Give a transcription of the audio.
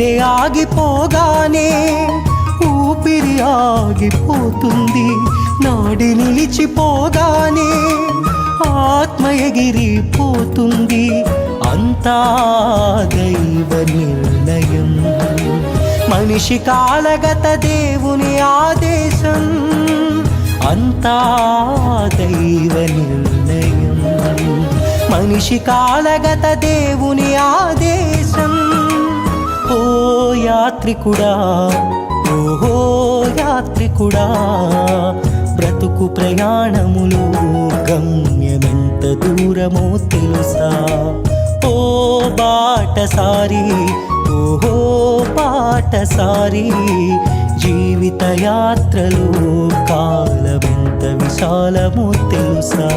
గుండె ఆగిపోగానే ఊపిరి ఆగిపోతుంది, నాడి నిలిచిపోగానే ఆత్మ ఎగిరిపోతుంది. అంతా దైవ నిర్ణయం, మనిషి కాలగత దేవుని ఆదేశం. అంతా దైవ నిర్ణయం, మనిషి కాలగత దేవుని ఆదేశం. ఓ యాత్రికుడా, ఓహో యాత్రికుడా, బ్రతుకు ప్రయాణములో గమ్యమెంత దూరమో తెలుసా? ఓ బాటసారి, ఓహో బాటసారి, జీవిత యాత్రలో కాలమెంత విశాలమో తెలుసా?